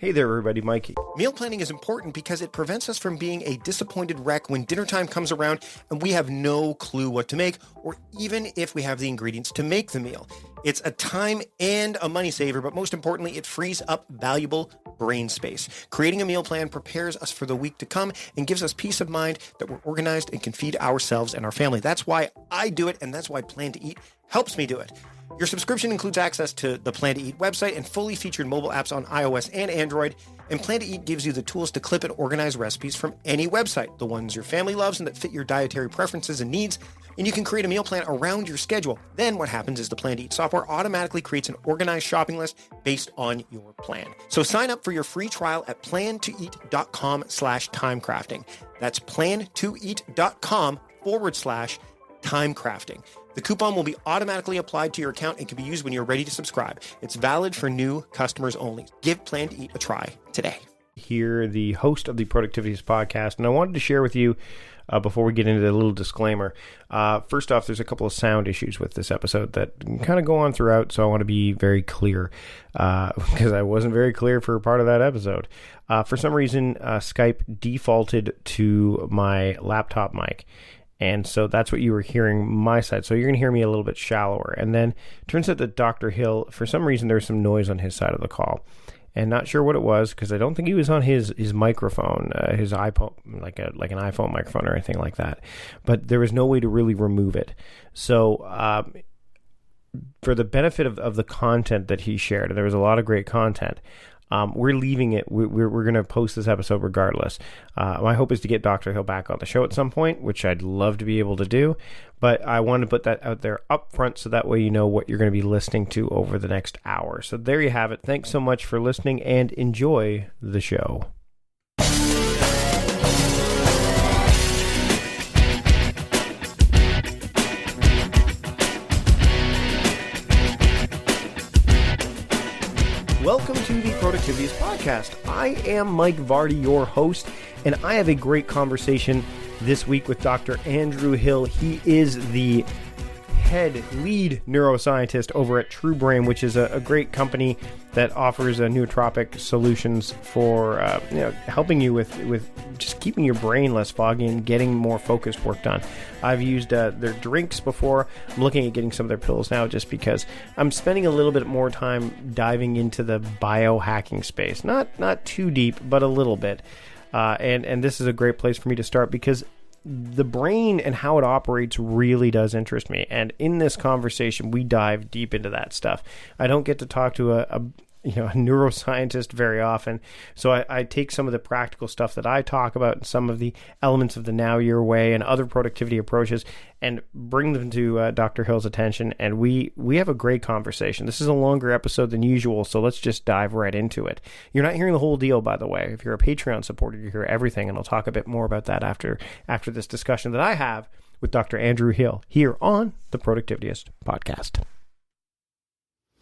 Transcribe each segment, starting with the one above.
Hey there, everybody. Mike. Meal planning is important because it prevents us from being a disappointed wreck when dinner time comes around and we have no clue what to make, or even if we have the ingredients to make the meal. It's a time and a money saver, but most importantly, it frees up valuable brain space. Creating a meal plan prepares us for the week to come and gives us peace of mind that we're organized and can feed ourselves and our family. That's why I do it, and that's why Plan to Eat helps me do it. Your subscription includes access to the Plan to Eat website and fully featured mobile apps on iOS and Android. And Plan to Eat gives you the tools to clip and organize recipes from any website, the ones your family loves and that fit your dietary preferences and needs. And you can create a meal plan around your schedule. Then what happens is the Plan to Eat software automatically creates an organized shopping list based on your plan. So sign up for your free trial at plantoeat.com/timecrafting. That's plantoeat.com/timecrafting. The coupon will be automatically applied to your account and can be used when you're ready to subscribe. It's valid for new customers only. Give Plan to Eat a try today. Here, the host of the Productivityist podcast, and I wanted to share with you, before we get into the little disclaimer, first off, there's a couple of sound issues with this episode that kind of go on throughout, so I want to be very clear, because I wasn't very clear for part of that episode. For some reason, Skype defaulted to my laptop mic. And so that's what you were hearing my side. So you're going to hear me a little bit shallower. And then it turns out that Dr. Hill, for some reason, there's some noise on his side of the call. And not sure what it was, because I don't think he was on his microphone, his iPhone, like an iPhone microphone or anything like that. But there was no way to really remove it. So for the benefit of the content that he shared, and there was a lot of great content, we're leaving it. We're going to post this episode regardless. My hope is to get Dr. Hill back on the show at some point, which I'd love to be able to do. But I want to put that out there up front so that way you know what you're going to be listening to over the next hour. So there you have it. Thanks so much for listening and enjoy the show. Welcome to the Productivityist podcast. I am Mike Vardy, your host, and I have a great conversation this week with Dr. Andrew Hill. He is the lead neuroscientist over at truBrain, which is a great company that offers nootropic solutions for helping you with just keeping your brain less foggy and getting more focused work done. I've used their drinks before. I'm looking at getting some of their pills now just because I'm spending a little bit more time diving into the biohacking space. Not too deep, but a little bit. And this is a great place for me to start because the brain and how it operates really does interest me. And in this conversation, we dive deep into that stuff. I don't get to talk to a neuroscientist very often. So I take some of the practical stuff that I talk about and some of the elements of the Now Your Way and other productivity approaches and bring them to Dr. Hill's attention. And we have a great conversation. This is a longer episode than usual, so let's just dive right into it. You're not hearing the whole deal, by the way. If you're a Patreon supporter, you hear everything, and I'll talk a bit more about that after this discussion that I have with Dr. Andrew Hill here on the Productivityist podcast.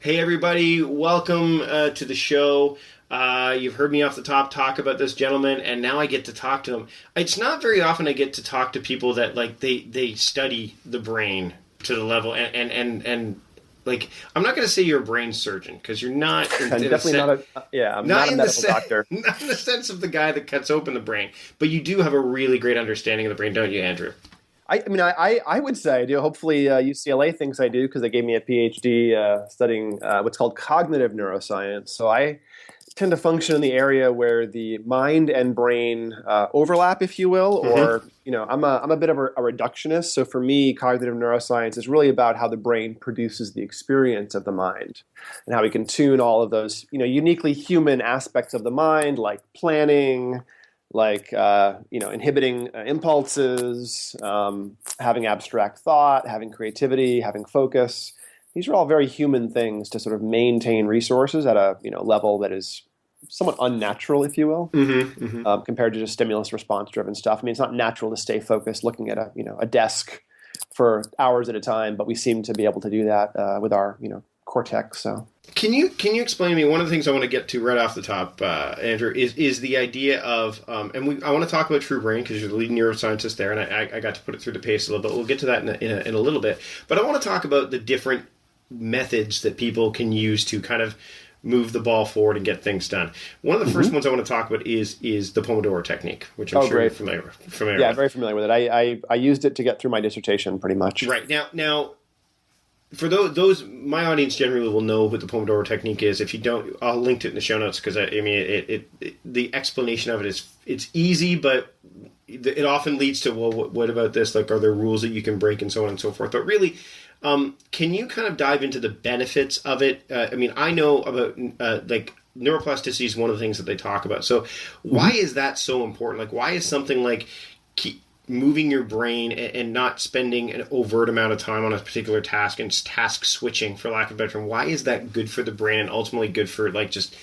Hey everybody, welcome to the show. You've heard me off the top talk about this gentleman, and now I get to talk to him. It's not very often I get to talk to people that they study the brain to the level and like, I'm not going to say you're a brain surgeon because you're not. I'm definitely not I'm not a medical doctor. Not in the sense of the guy that cuts open the brain, but you do have a really great understanding of the brain, don't you, Andrew? I would say I do. Hopefully UCLA thinks I do because they gave me a PhD studying what's called cognitive neuroscience. So I tend to function in the area where the mind and brain overlap, if you will, or I'm a bit of a reductionist. So for me, cognitive neuroscience is really about how the brain produces the experience of the mind and how we can tune all of those uniquely human aspects of the mind, like planning, like inhibiting impulses, having abstract thought, having creativity, having focus. These are all very human things to sort of maintain resources at a level that is somewhat unnatural, if you will, compared to just stimulus response driven stuff. I mean, it's not natural to stay focused looking at a desk for hours at a time, but we seem to be able to do that with our cortex. So. Can you explain to me, one of the things I want to get to right off the top, Andrew, is the idea of, I want to talk about truBrain because you're the lead neuroscientist there, and I got to put it through the pace a little bit. We'll get to that in a little bit. But I want to talk about the different methods that people can use to kind of move the ball forward and get things done. One of the first ones I want to talk about is the Pomodoro Technique, which I'm sure you're familiar with. Yeah, very familiar with it. I used it to get through my dissertation pretty much. Right. Now, for those my audience generally will know what the Pomodoro Technique is. If you don't, I'll link to it in the show notes because the explanation of it it's easy, but it often leads to, well, what about this? Like, are there rules that you can break and so on and so forth? But really, can you kind of dive into the benefits of it? I know about like neuroplasticity is one of the things that they talk about. So why is that so important? Like, why is something like moving your brain and not spending an overt amount of time on a particular task and task switching, for lack of a better term, why is that good for the brain and ultimately good for like just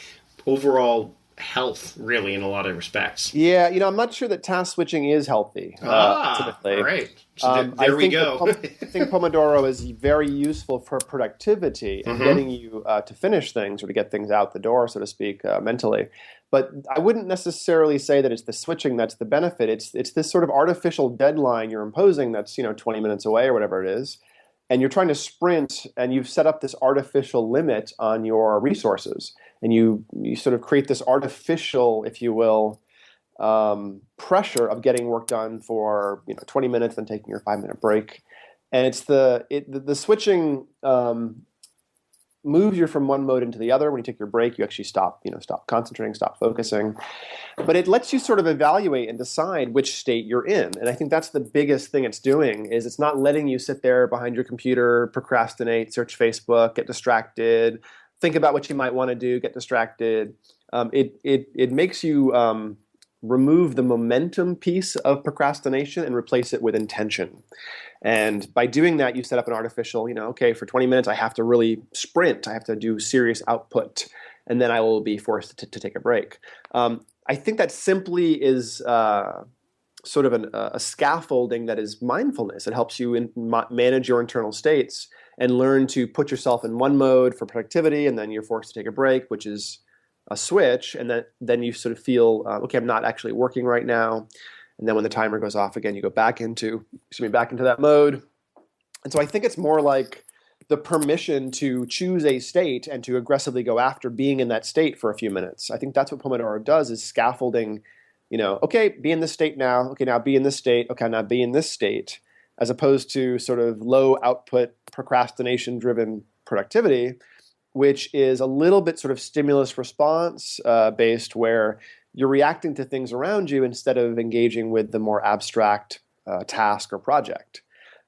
overall health, really, in a lot of respects? Yeah, I'm not sure that task switching is healthy. Typically. All right. So there we go. I think Pomodoro is very useful for productivity and getting you to finish things or to get things out the door, so to speak, mentally. But I wouldn't necessarily say that it's the switching that's the benefit. It's this sort of artificial deadline you're imposing that's 20 minutes away or whatever it is, and you're trying to sprint, and you've set up this artificial limit on your resources, and you sort of create this artificial, if you will, pressure of getting work done for 20 minutes, then taking your 5-minute break, and it's the switching. Moves you from one mode into the other. When you take your break, you actually stop concentrating, stop focusing. But it lets you sort of evaluate and decide which state you're in. And I think that's the biggest thing it's doing, is it's not letting you sit there behind your computer, procrastinate, search Facebook, get distracted, think about what you might want to do, get distracted. It makes you remove the momentum piece of procrastination and replace it with intention. And by doing that, you set up an artificial, okay, for 20 minutes, I have to really sprint. I have to do serious output, and then I will be forced to take a break. I think that simply is sort of a scaffolding that is mindfulness. It helps you manage your internal states and learn to put yourself in one mode for productivity, and then you're forced to take a break, which is a switch, and then you sort of feel, okay, I'm not actually working right now. And then when the timer goes off again, you go back into that mode. And so I think it's more like the permission to choose a state and to aggressively go after being in that state for a few minutes. I think that's what Pomodoro does, is scaffolding, okay, be in this state now. Okay, now be in this state. Okay, now be in this state, as opposed to sort of low output, procrastination-driven productivity, which is a little bit sort of stimulus response based, where you're reacting to things around you instead of engaging with the more abstract task or project.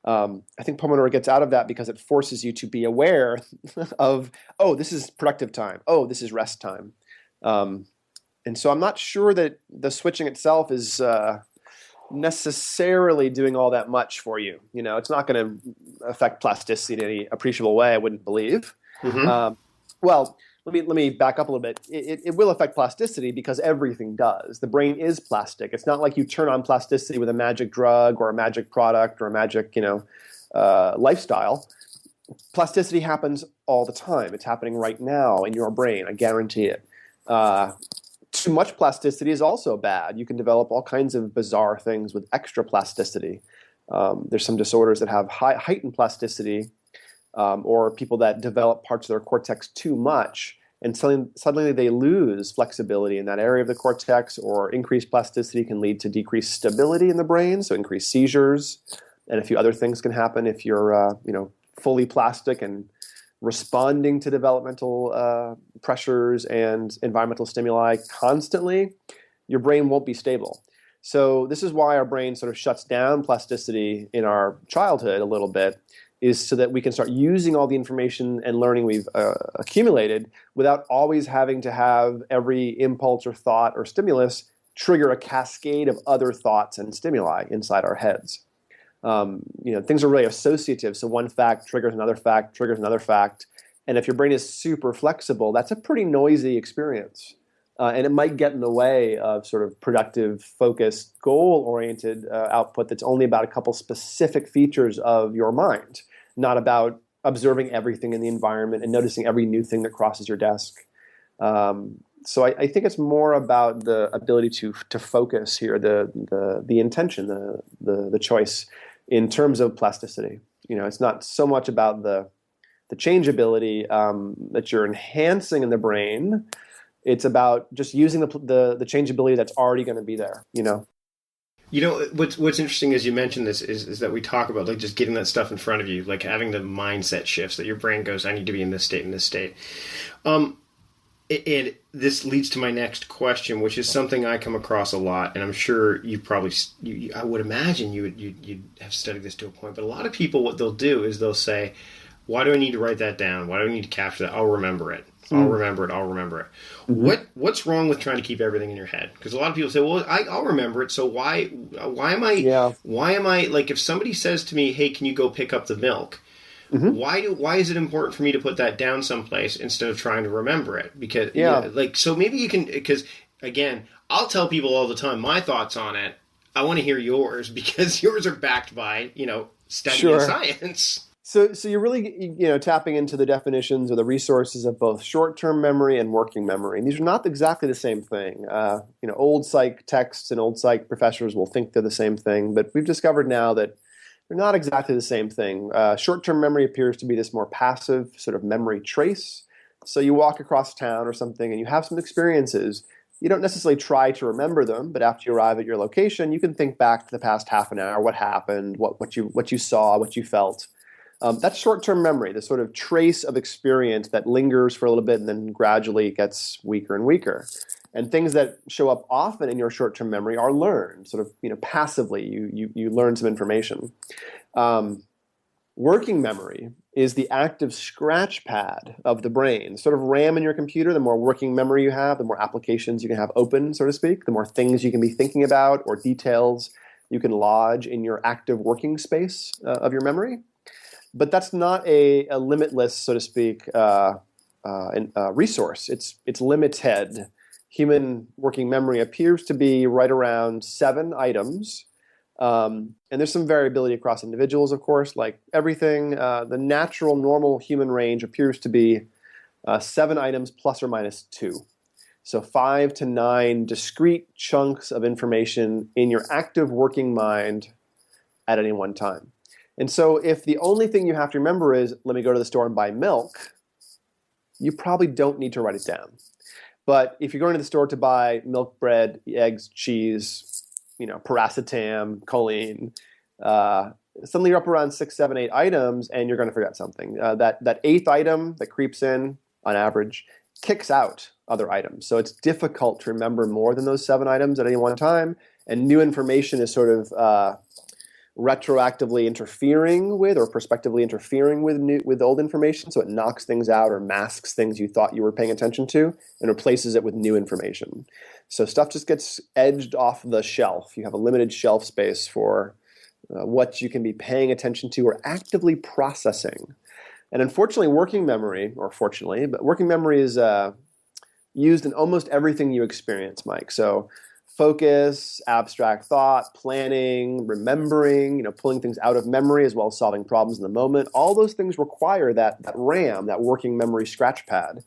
I think Pomodoro gets out of that because it forces you to be aware of, oh, this is productive time. Oh, this is rest time. And so I'm not sure that the switching itself is necessarily doing all that much for you. It's not going to affect plasticity in any appreciable way, I wouldn't believe. Well, let me back up a little bit. It will affect plasticity because everything does. The brain is plastic. It's not like you turn on plasticity with a magic drug or a magic product or a magic, lifestyle. Plasticity happens all the time. It's happening right now in your brain. I guarantee it. Too much plasticity is also bad. You can develop all kinds of bizarre things with extra plasticity. There's some disorders that have heightened plasticity, or people that develop parts of their cortex too much, and suddenly they lose flexibility in that area of the cortex, or increased plasticity can lead to decreased stability in the brain, so increased seizures, and a few other things can happen if you're fully plastic and responding to developmental pressures and environmental stimuli constantly. Your brain won't be stable. So this is why our brain sort of shuts down plasticity in our childhood a little bit, is so that we can start using all the information and learning we've accumulated without always having to have every impulse or thought or stimulus trigger a cascade of other thoughts and stimuli inside our heads. Things are really associative, so one fact triggers another fact, triggers another fact, and if your brain is super flexible, that's a pretty noisy experience. And it might get in the way of sort of productive, focused, goal-oriented output that's only about a couple specific features of your mind, not about observing everything in the environment and noticing every new thing that crosses your desk. So I think it's more about the ability to focus here, the intention, the choice in terms of plasticity. It's not so much about the the changeability that you're enhancing in the brain. It's about just using the changeability that's already going to be there, What's interesting as you mentioned this is that we talk about like just getting that stuff in front of you, like having the mindset shifts that your brain goes, I need to be in this state, in this state. And this leads to my next question, which is something I come across a lot, and I'm sure you probably, I would imagine you'd have studied this to a point, but a lot of people, what they'll do is they'll say, why do I need to write that down? Why do I need to capture that? I'll remember it. I'll remember it. I'll remember it. Mm-hmm. What's wrong with trying to keep everything in your head? Because a lot of people say, well, I'll remember it. So why am I like, if somebody says to me, hey, can you go pick up the milk? Mm-hmm. Why is it important for me to put that down someplace instead of trying to remember it? Because so maybe you can, because again, I'll tell people all the time my thoughts on it. I want to hear yours because yours are backed by, study and science. So you're really, tapping into the definitions or the resources of both short-term memory and working memory. And these are not exactly the same thing. Old psych texts and old psych professors will think they're the same thing, but we've discovered now that they're not exactly the same thing. Short-term memory appears to be this more passive sort of memory trace. So you walk across town or something and you have some experiences. You don't necessarily try to remember them, but after you arrive at your location, you can think back to the past half an hour, what happened, what you saw, what you felt. That's short-term memory, the sort of trace of experience that lingers for a little bit and then gradually gets weaker and weaker. And things that show up often in your short-term memory are learned, sort of passively. You learn some information. Working memory is the active scratch pad of the brain. Sort of RAM in your computer, the more working memory you have, the more applications you can have open, so to speak, the more things you can be thinking about or details you can lodge in your active working space of your memory. But that's not a limitless, so to speak, resource. It's limited. Human working memory appears to be right around 7 items. And there's some variability across individuals, of course, like everything. The natural, normal human range appears to be 7 items plus or minus 2. So 5 to 9 discrete chunks of information in your active working mind at any one time. And so if the only thing you have to remember is, let me go to the store and buy milk, you probably don't need to write it down. But if you're going to the store to buy milk, bread, eggs, cheese, paracetam, choline, suddenly you're up around 6, 7, 8 items and you're going to forget something. That 8th item that creeps in, on average, kicks out other items. So it's difficult to remember more than those 7 items at any one time. And new information is sort of retroactively interfering with or prospectively interfering with old information, so it knocks things out or masks things you thought you were paying attention to and replaces it with new information. So stuff just gets edged off the shelf. You have a limited shelf space for what you can be paying attention to or actively processing. And unfortunately, working memory is used in almost everything you experience, Mike. So focus, abstract thought, planning, remembering, pulling things out of memory as well as solving problems in the moment. All those things require that RAM, that working memory scratch pad.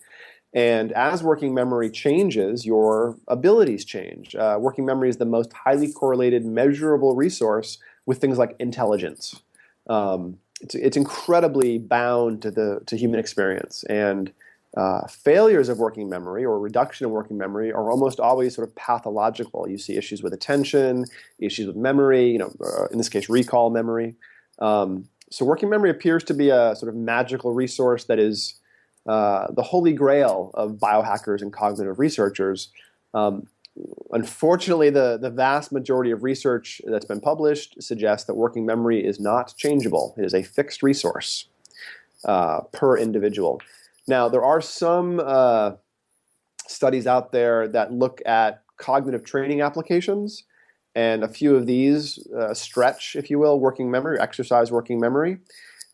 And as working memory changes, your abilities change. Working memory is the most highly correlated, measurable resource with things like intelligence. It's incredibly bound to human experience. And failures of working memory or reduction in working memory are almost always sort of pathological. You see issues with attention, issues with memory, in this case, recall memory. So working memory appears to be a sort of magical resource that is the holy grail of biohackers and cognitive researchers. Unfortunately, the vast majority of research that's been published suggests that working memory is not changeable. It is a fixed resource per individual. Now, there are some studies out there that look at cognitive training applications, and a few of these stretch, if you will, working memory, or exercise working memory.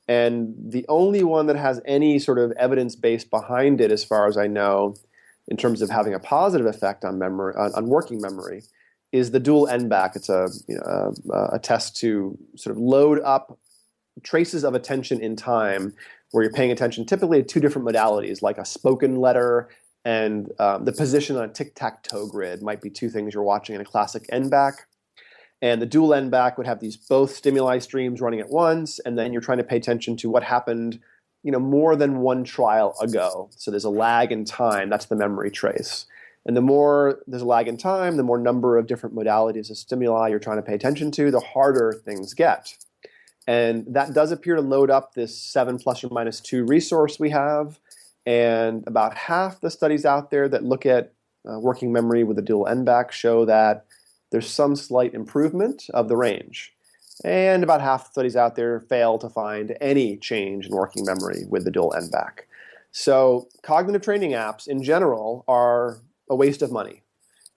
And the only one that has any sort of evidence base behind it, as far as I know, in terms of having a positive effect on memory, on working memory, is the dual NBAC. It's a test to sort of load up traces of attention in time, where you're paying attention typically to 2 different modalities, like a spoken letter and the position on a tic-tac-toe grid might be 2 things you're watching in a classic NBAC. And the dual NBAC would have these both stimuli streams running at once, and then you're trying to pay attention to what happened more than one trial ago. So there's a lag in time. That's the memory trace. And the more there's a lag in time, the more number of different modalities of stimuli you're trying to pay attention to, the harder things get. And that does appear to load up this 7 plus or minus 2 resource we have. And about half the studies out there that look at working memory with a dual NBAC show that there's some slight improvement of the range. And about half the studies out there fail to find any change in working memory with the dual NBAC. So cognitive training apps in general are a waste of money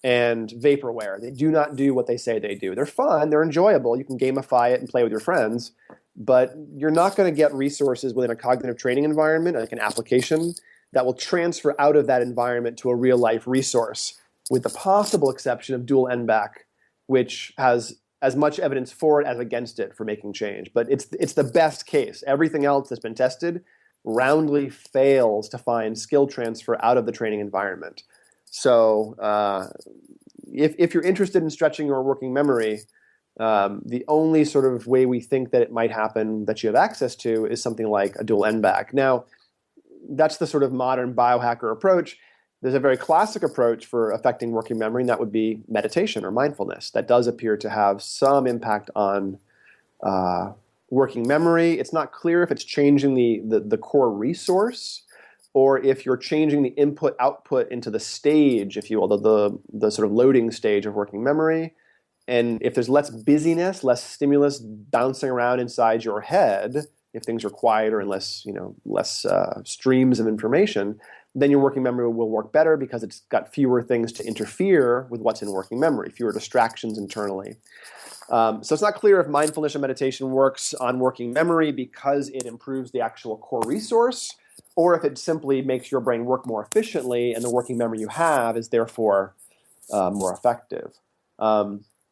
and vaporware. They do not do what they say they do. They're fun, they're enjoyable, you can gamify it and play with your friends, but you're not going to get resources within a cognitive training environment, like an application, that will transfer out of that environment to a real-life resource, with the possible exception of dual NBAC, which has as much evidence for it as against it for making change. But it's the best case. Everything else that's been tested roundly fails to find skill transfer out of the training environment. So if you're interested in stretching your working memory, the only sort of way we think that it might happen that you have access to is something like a dual NBAC. Now, that's the sort of modern biohacker approach. There's a very classic approach for affecting working memory, and that would be meditation or mindfulness. That does appear to have some impact on working memory. It's not clear if it's changing the core resource, or if you're changing the input-output into the stage, if you will, the sort of loading stage of working memory. And if there's less busyness, less stimulus bouncing around inside your head, if things are quieter and less streams of information, then your working memory will work better because it's got fewer things to interfere with what's in working memory, fewer distractions internally. So it's not clear if mindfulness and meditation works on working memory because it improves the actual core resource, or if it simply makes your brain work more efficiently and the working memory you have is therefore more effective.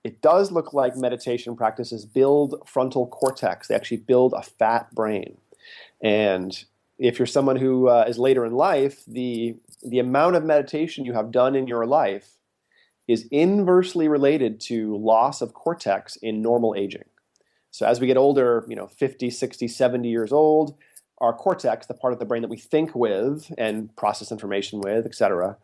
It does look like meditation practices build frontal cortex. They actually build a fat brain. And if you're someone who is later in life, the amount of meditation you have done in your life is inversely related to loss of cortex in normal aging. So as we get older, 50, 60, 70 years old, our cortex, the part of the brain that we think with and process information with, et cetera,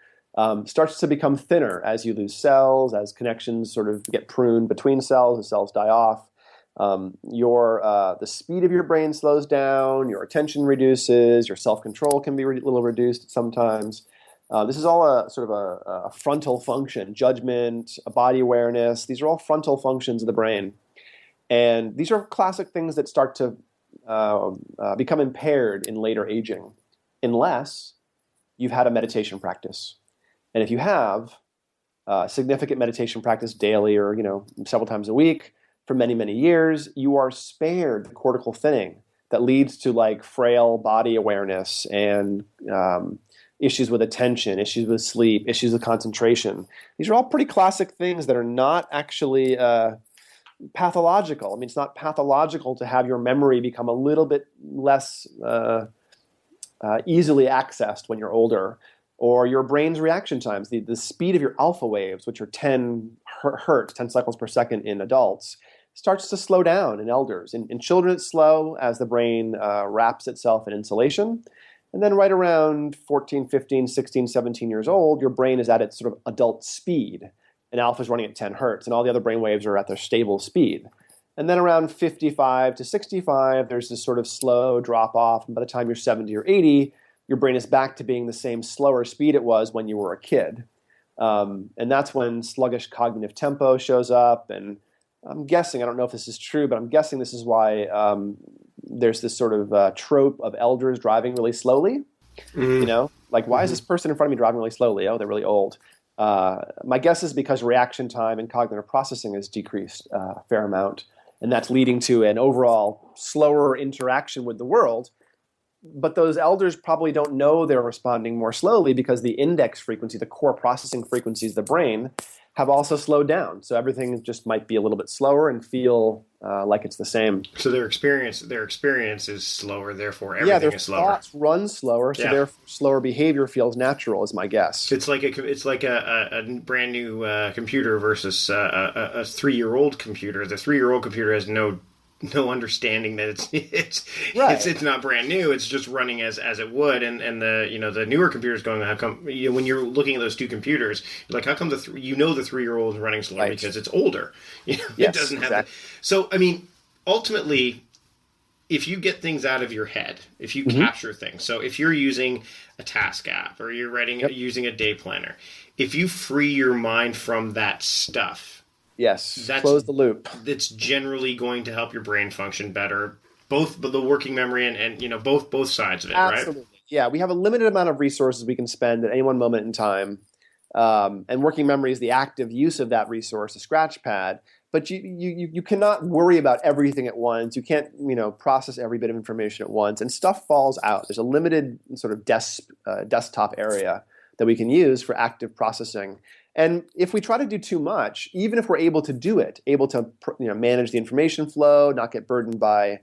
starts to become thinner as you lose cells, as connections sort of get pruned between cells, the cells die off. The speed of your brain slows down, your attention reduces, your self-control can be a little reduced sometimes. This is all a sort of a frontal function, judgment, a body awareness. These are all frontal functions of the brain. And these are classic things that start to become impaired in later aging, unless you've had a meditation practice. And if you have significant meditation practice daily or several times a week for many, many years, you are spared the cortical thinning that leads to like frail body awareness and issues with attention, issues with sleep, issues with concentration. These are all pretty classic things that are not actually pathological. I mean, it's not pathological to have your memory become a little bit less easily accessed when you're older, or your brain's reaction times, the speed of your alpha waves, which are 10 hertz, 10 cycles per second in adults, starts to slow down in elders. In children, it's slow as the brain wraps itself in insulation. And then right around 14, 15, 16, 17 years old, your brain is at its sort of adult speed. And alpha is running at 10 hertz, and all the other brain waves are at their stable speed. And then around 55 to 65, there's this sort of slow drop off. And by the time you're 70 or 80, your brain is back to being the same slower speed it was when you were a kid. And that's when sluggish cognitive tempo shows up. And I'm guessing, I don't know if this is true, but I'm guessing this is why there's this sort of trope of elders driving really slowly. Like, why is this person in front of me driving really slowly? Oh, they're really old. My guess is because reaction time and cognitive processing has decreased a fair amount. And that's leading to an overall slower interaction with the world. But those elders probably don't know they're responding more slowly because the index frequency, the core processing frequencies of the brain, have also slowed down. So everything just might be a little bit slower and feel like it's the same. So their experience is slower, therefore everything is slower. Yeah, their thoughts run slower, so therefore slower behavior feels natural, is my guess. It's like a brand new computer versus a 3-year-old computer. The 3-year-old computer has no no understanding that Right. it's not brand new. It's just running as it would. And the newer computers going, how come, when you're looking at those two computers, you're like, how come the 3-year-old is running slower? Right. Because it's older. Yes, it doesn't have exactly. So, I mean, ultimately, if you get things out of your head, if you capture things, so if you're using a task app or you're using a day planner, if you free your mind from that stuff, Yes, close the loop. That's generally going to help your brain function better, both the working memory and both sides of it, Absolutely. right? Yeah, we have a limited amount of resources we can spend at any one moment in time. And working memory is the active use of that resource, a scratch pad. But you cannot worry about everything at once. You can't process every bit of information at once, and stuff falls out. There's a limited sort of desktop area that we can use for active processing. And if we try to do too much, even if we're able to do it, able to manage the information flow, not get burdened by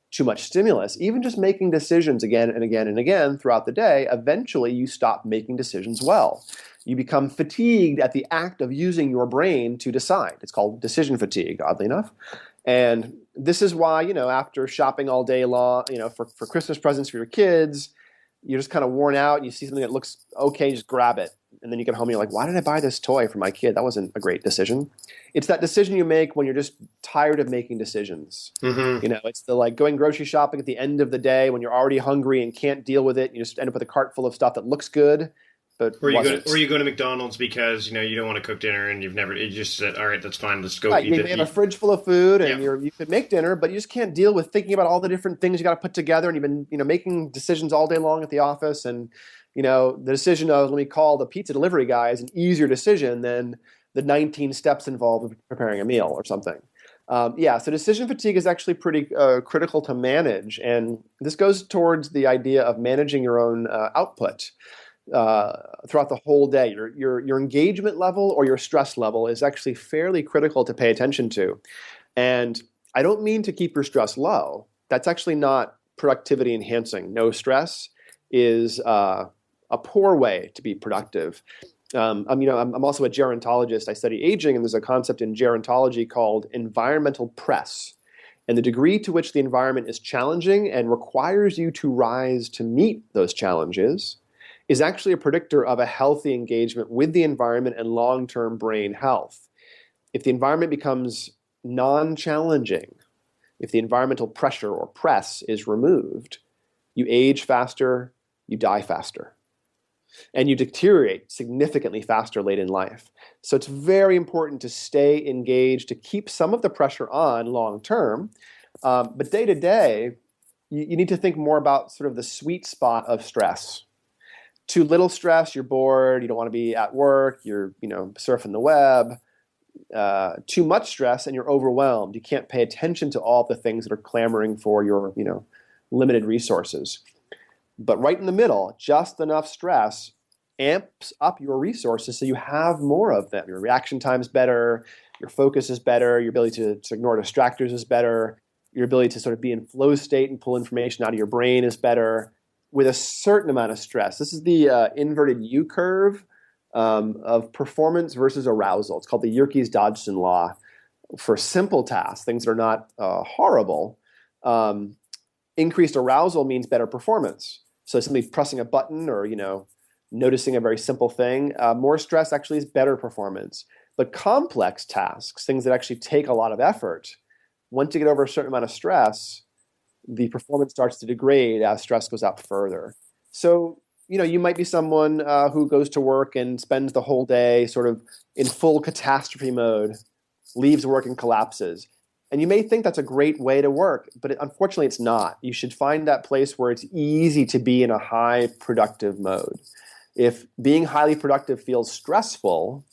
too much stimulus, even just making decisions again and again and again throughout the day, eventually you stop making decisions well. You become fatigued at the act of using your brain to decide. It's called decision fatigue, oddly enough. And this is why, after shopping all day long, for Christmas presents for your kids, you're just kind of worn out. You see something that looks okay, just grab it. And then you get home and you're like, why did I buy this toy for my kid? That wasn't a great decision. It's that decision you make when you're just tired of making decisions. Mm-hmm. It's the going grocery shopping at the end of the day when you're already hungry and can't deal with it. You just end up with a cart full of stuff that looks good, but or you go to McDonald's because you don't want to cook dinner and you just said, all right, that's fine, let's go eat it. You have a fridge full of food and you could make dinner, but you just can't deal with thinking about all the different things you got to put together, and you've been making decisions all day long at the office, and the decision of let me call the pizza delivery guy is an easier decision than the 19 steps involved with preparing a meal or something. So decision fatigue is actually pretty critical to manage, and this goes towards the idea of managing your own output throughout the whole day. Your engagement level or your stress level is actually fairly critical to pay attention to. And I don't mean to keep your stress low. That's actually not productivity enhancing. No stress is a poor way to be productive. I'm also a gerontologist. I study aging, and there's a concept in gerontology called environmental press. And the degree to which the environment is challenging and requires you to rise to meet those challenges is actually a predictor of a healthy engagement with the environment and long-term brain health. If the environment becomes non-challenging, if the environmental pressure or press is removed, you age faster, you die faster, and you deteriorate significantly faster late in life. So it's very important to stay engaged, to keep some of the pressure on long-term, but day to day, you need to think more about sort of the sweet spot of stress. Too little stress, you're bored, you don't want to be at work, you're surfing the web. Too much stress and you're overwhelmed. You can't pay attention to all the things that are clamoring for your limited resources. But right in the middle, just enough stress amps up your resources so you have more of them. Your reaction time is better, your focus is better, your ability to ignore distractors is better, your ability to sort of be in flow state and pull information out of your brain is better. With a certain amount of stress. This is the inverted U curve of performance versus arousal. It's called the Yerkes-Dodgson law. For simple tasks, things that are not horrible, increased arousal means better performance. So simply pressing a button or noticing a very simple thing, more stress actually is better performance. But complex tasks, things that actually take a lot of effort, once you get over a certain amount of stress, the performance starts to degrade as stress goes out further. So, you might be someone who goes to work and spends the whole day sort of in full catastrophe mode, leaves work and collapses. And you may think that's a great way to work, but unfortunately it's not. You should find that place where it's easy to be in a high productive mode. If being highly productive feels stressful,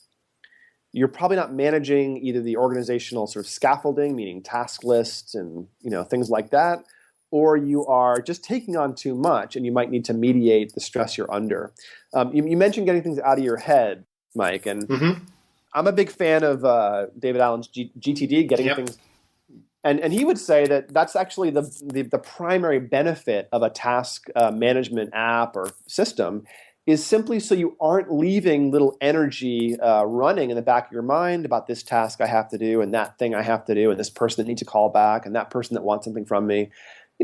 you're probably not managing either the organizational sort of scaffolding, meaning task lists and things like that, or you are just taking on too much and you might need to mediate the stress you're under. You mentioned getting things out of your head, Mike, and I'm a big fan of David Allen's GTD, getting things. And he would say that that's actually the primary benefit of a task management app or system is simply so you aren't leaving little energy running in the back of your mind about this task I have to do and that thing I have to do and this person that needs to call back and that person that wants something from me.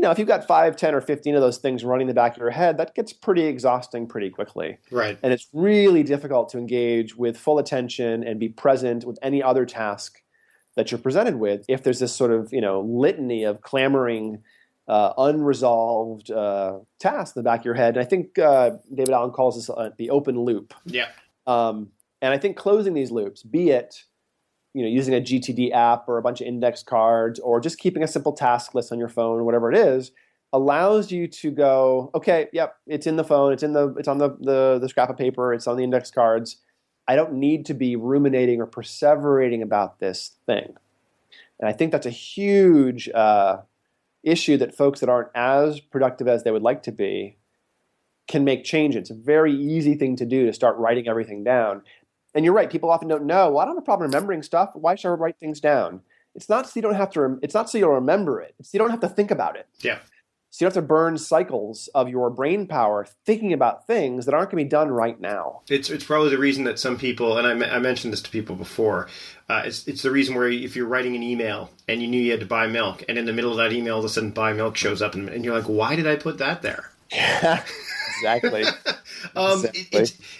If you've got 5, 10, or 15 of those things running in the back of your head, that gets pretty exhausting pretty quickly. Right. And it's really difficult to engage with full attention and be present with any other task that you're presented with if there's this sort of, litany of clamoring, unresolved tasks in the back of your head. And I think David Allen calls this the open loop. Yeah. And I think closing these loops, be it using a GTD app or a bunch of index cards or just keeping a simple task list on your phone, whatever it is, allows you to go, okay, yep, it's in the phone, it's on the scrap of paper, it's on the index cards. I don't need to be ruminating or perseverating about this thing. And I think that's a huge issue that folks that aren't as productive as they would like to be can make change. It's a very easy thing to do to start writing everything down. And you're right. People often don't know. Well, I don't have a problem remembering stuff. Why should I write things down? It's not so you don't have to. It's not so you'll remember it. It's so you don't have to think about it. Yeah. So you don't have to burn cycles of your brain power thinking about things that aren't going to be done right now. It's probably the reason that some people, and I mentioned this to people before, it's the reason where if you're writing an email and you knew you had to buy milk, and in the middle of that email, all of a sudden buy milk shows up, and you're like, why did I put that there? Yeah, exactly.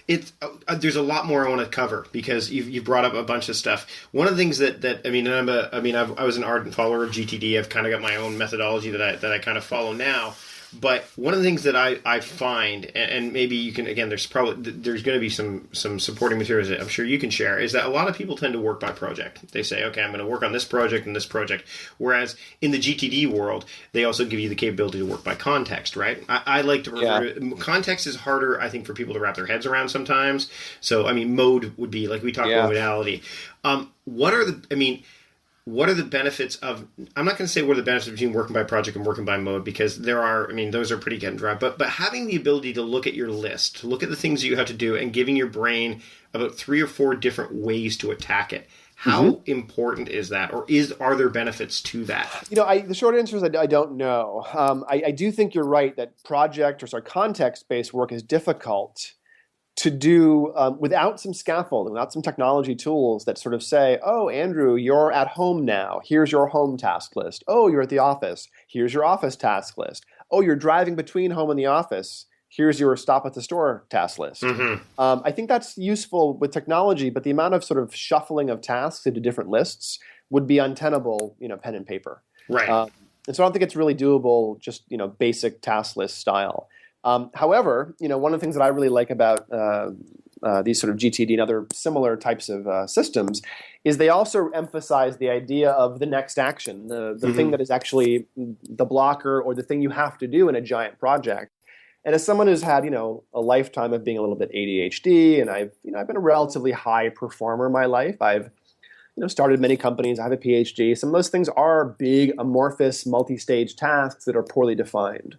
There's a lot more I want to cover because you brought up a bunch of stuff. One of the things I was an ardent follower of GTD. I've kind of got my own methodology that I kind of follow now. But one of the things that I find, and maybe you can, again, there's going to be some supporting materials that I'm sure you can share, is that a lot of people tend to work by project. They say, okay, I'm going to work on this project and this project. Whereas in the GTD world, they also give you the capability to work by context, right? I like to refer to context is harder, I think, for people to wrap their heads around sometimes. So, mode would be, like we talked about modality. What are the benefits of, I'm not going to say what are the benefits between working by project and working by mode, because there are, those are pretty cut and dry, but having the ability to look at your list, to look at the things that you have to do and giving your brain about 3 or 4 different ways to attack it. How important is that? Or are there benefits to that? The short answer is I don't know. I do think you're right that project or context-based work is difficult to do without some scaffolding, without some technology tools that sort of say, oh, Andrew, you're at home now. Here's your home task list. Oh, you're at the office. Here's your office task list. Oh, you're driving between home and the office. Here's your stop at the store task list. I think that's useful with technology, but the amount of sort of shuffling of tasks into different lists would be untenable, pen and paper. Right. And so I don't think it's really doable, just, basic task list style. However, one of the things that I really like about these sort of GTD and other similar types of systems is they also emphasize the idea of the next action, the thing that is actually the blocker or the thing you have to do in a giant project. And as someone who's had, a lifetime of being a little bit ADHD, and I've been a relatively high performer in my life. I've started many companies. I have a PhD. Some of those things are big, amorphous, multi-stage tasks that are poorly defined.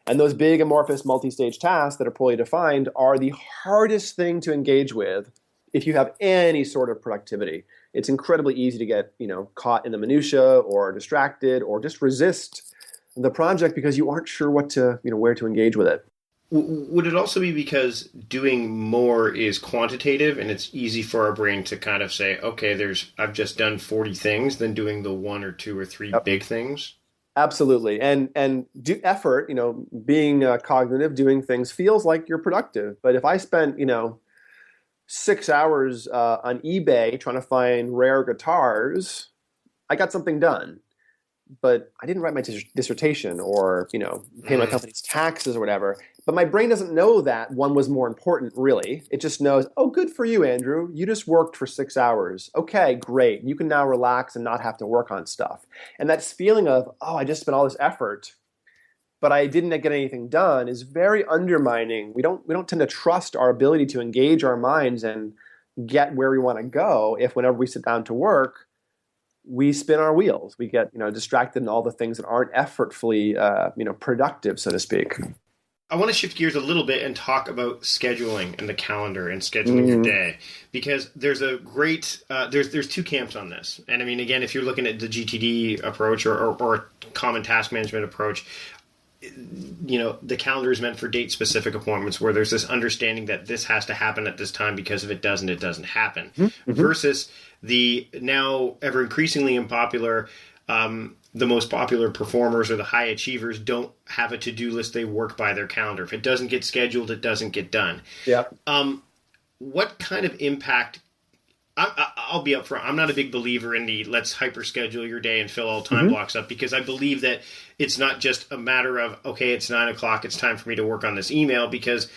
And those big, amorphous, multi-stage tasks that are poorly defined are the hardest thing to engage with if you have any sort of productivity. It's incredibly easy to get, caught in the minutia or distracted or just resist the project because you aren't sure what to, where to engage with it. Would it also be because doing more is quantitative and it's easy for our brain to kind of say, okay, I've just done 40 things than doing the 1 or 2 or 3 big things? Absolutely. And do effort, being cognitive, doing things feels like you're productive. But if I spent, 6 hours on eBay trying to find rare guitars, I got something done. But I didn't write my dissertation or, pay my company's taxes or whatever. But my brain doesn't know that one was more important, really. It just knows, oh, good for you, Andrew. You just worked for 6 hours. Okay, great. You can now relax and not have to work on stuff. And that feeling of, oh, I just spent all this effort, but I didn't get anything done is very undermining. We don't tend to trust our ability to engage our minds and get where we want to go if whenever we sit down to work, we spin our wheels. We get, distracted in all the things that aren't effortfully, productive, so to speak. I want to shift gears a little bit and talk about scheduling and the calendar and scheduling your day, because there's a great there's 2 camps on this. And again, if you're looking at the GTD approach or a common task management approach, the calendar is meant for date-specific appointments where there's this understanding that this has to happen at this time because if it doesn't, it doesn't happen. Versus the now ever increasingly unpopular, the most popular performers or the high achievers don't have a to-do list. They work by their calendar. If it doesn't get scheduled, it doesn't get done. Yeah. What kind of impact... I'll be upfront. I'm not a big believer in the let's hyper-schedule your day and fill all time blocks up, because I believe that it's not just a matter of, okay, it's 9 o'clock, it's time for me to work on this email, because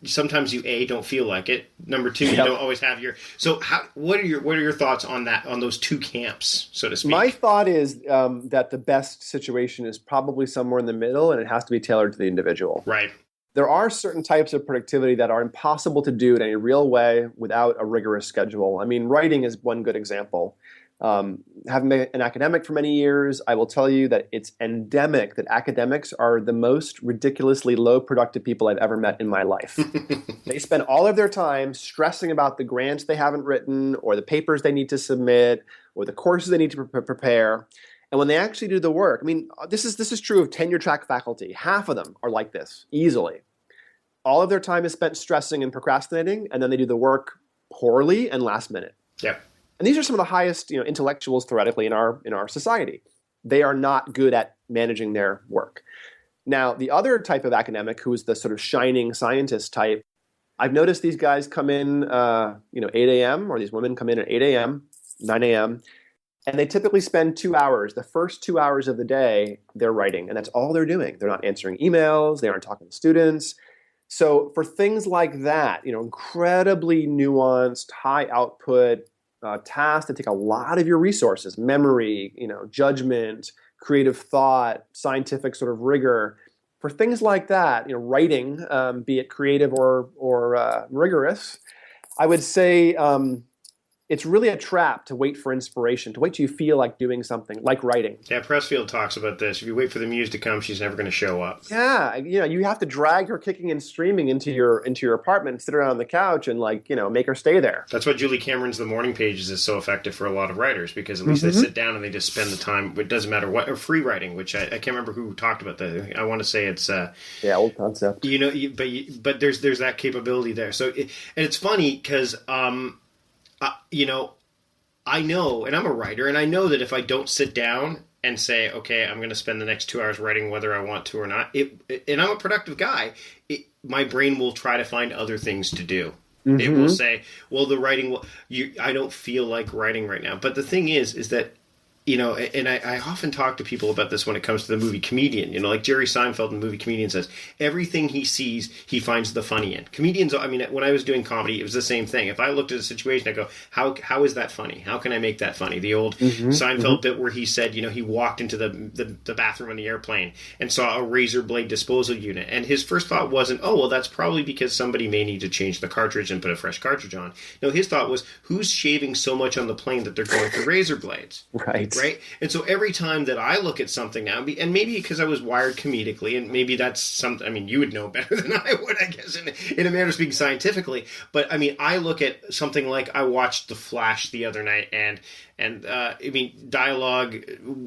sometimes you, A, don't feel like it. Number two, you don't always have your... So what are your thoughts on that, on those two camps, so to speak? My thought is that the best situation is probably somewhere in the middle, and it has to be tailored to the individual. Right. There are certain types of productivity that are impossible to do in any real way without a rigorous schedule. I mean, writing is one good example. Having been an academic for many years, I will tell you that it's endemic that academics are the most ridiculously low productive people I've ever met in my life. They spend all of their time stressing about the grants they haven't written, or the papers they need to submit, or the courses they need to prepare. And when they actually do the work, I mean, this is true of tenure-track faculty. Half of them are like this, easily. All of their time is spent stressing and procrastinating, and then they do the work poorly and last minute. Yeah. And these are some of the highest, intellectuals theoretically in our society. They are not good at managing their work. Now, the other type of academic, who is the sort of shining scientist type, I've noticed these guys come in, 8 a.m., or these women come in at 8 a.m., 9 a.m., and they typically spend 2 hours. The first 2 hours of the day, they're writing, and that's all they're doing. They're not answering emails. They aren't talking to students. So for things like that, incredibly nuanced, high output tasks that take a lot of your resources, memory, judgment, creative thought, scientific sort of rigor. For things like that, writing, be it creative or rigorous, I would say it's really a trap to wait for inspiration, to wait till you feel like doing something, like writing. Yeah, Pressfield talks about this. If you wait for the muse to come, she's never going to show up. Yeah, you have to drag her kicking and screaming into your apartment, sit her on the couch, and make her stay there. That's why Julie Cameron's The Morning Pages is so effective for a lot of writers, because at least they sit down and they just spend the time. It doesn't matter what, or free writing, which I can't remember who talked about that. I want to say it's old concept. But there's that capability there. So and it's funny because I know, and I'm a writer, and I know that if I don't sit down and say, okay, I'm going to spend the next 2 hours writing whether I want to or not, and I'm a productive guy, my brain will try to find other things to do. It will say, well, the writing, I don't feel like writing right now. But the thing is that, and I often talk to people about this when it comes to the movie Comedian. Like Jerry Seinfeld in the movie Comedian says, everything he sees, he finds the funny in. Comedians, when I was doing comedy, it was the same thing. If I looked at a situation, I go, how is that funny? How can I make that funny? The old Seinfeld bit where he said, he walked into the bathroom on the airplane and saw a razor blade disposal unit. And his first thought wasn't, oh, well, that's probably because somebody may need to change the cartridge and put a fresh cartridge on. No, his thought was, who's shaving so much on the plane that they're going for razor blades? Right? And so every time that I look at something now, and maybe because I was wired comedically, and maybe that's something, you would know better than I would, I guess, in a manner of speaking scientifically, but I look at something like I watched The Flash the other night, and dialogue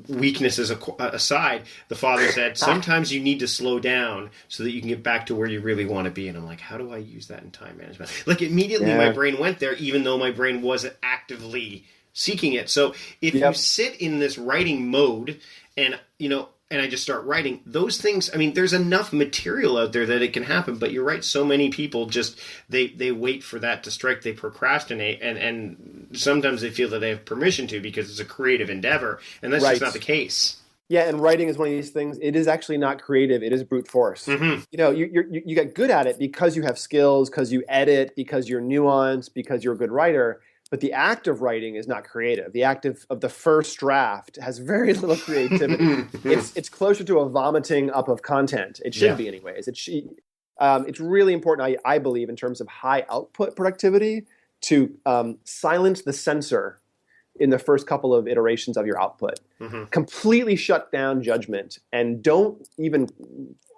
weaknesses aside, the father said, sometimes you need to slow down so that you can get back to where you really want to be. And I'm like, how do I use that in time management? Like immediately my brain went there, even though my brain wasn't actively seeking it. So if you sit in this writing mode and I just start writing, those things, there's enough material out there that it can happen, but you're right, so many people just, they wait for that to strike, they procrastinate, and sometimes they feel that they have permission to because it's a creative endeavor, and that's just not the case. Yeah, and writing is one of these things, it is actually not creative, it is brute force. You get good at it because you have skills, because you edit, because you're nuanced, because you're a good writer. But the act of writing is not creative. The act of the first draft has very little creativity. It's closer to a vomiting up of content. It should be anyways. It's really important, I believe, in terms of high output productivity, to silence the censor in the first couple of iterations of your output. Completely shut down judgment and don't even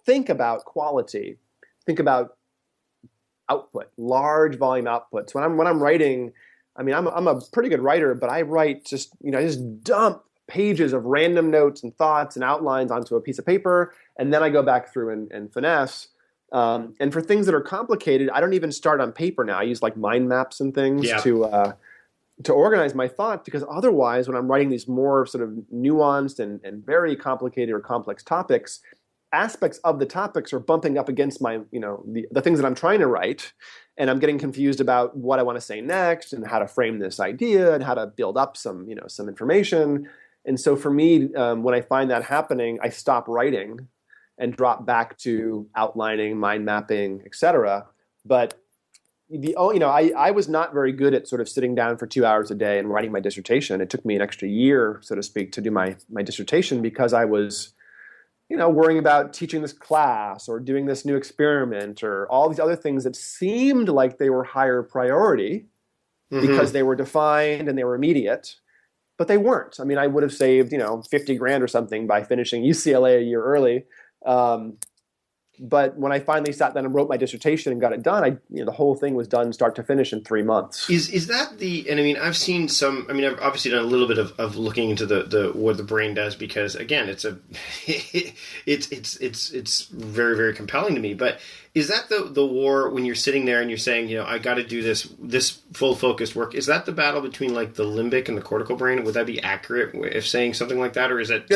think about quality. Think about output, large volume outputs. When I'm writing, I'm a pretty good writer, but I write I just dump pages of random notes and thoughts and outlines onto a piece of paper, and then I go back through and finesse. And for things that are complicated, I don't even start on paper now. I use like mind maps and things to organize my thoughts, because otherwise, when I'm writing these more sort of nuanced and very complicated or complex topics, aspects of the topics are bumping up against my, the things that I'm trying to write, and I'm getting confused about what I want to say next and how to frame this idea and how to build up some information. And so for me, when I find that happening, I stop writing and drop back to outlining, mind mapping, etc. But I was not very good at sort of sitting down for 2 hours a day and writing my dissertation. It took me an extra year, so to speak, to do my dissertation, because I was, worrying about teaching this class or doing this new experiment or all these other things that seemed like they were higher priority because they were defined and they were immediate, but they weren't. I mean, I would have saved, 50 grand or something by finishing UCLA a year early. But when I finally sat down and wrote my dissertation and got it done, the whole thing was done start to finish in 3 months. Is that and I mean, I've seen some, I've obviously done a little bit of looking into the what the brain does, because again, it's very, very compelling to me. But is that the war when you're sitting there and you're saying, I got to do this full focused work? Is that the battle between like the limbic and the cortical brain? Would that be accurate if saying something like that, or is that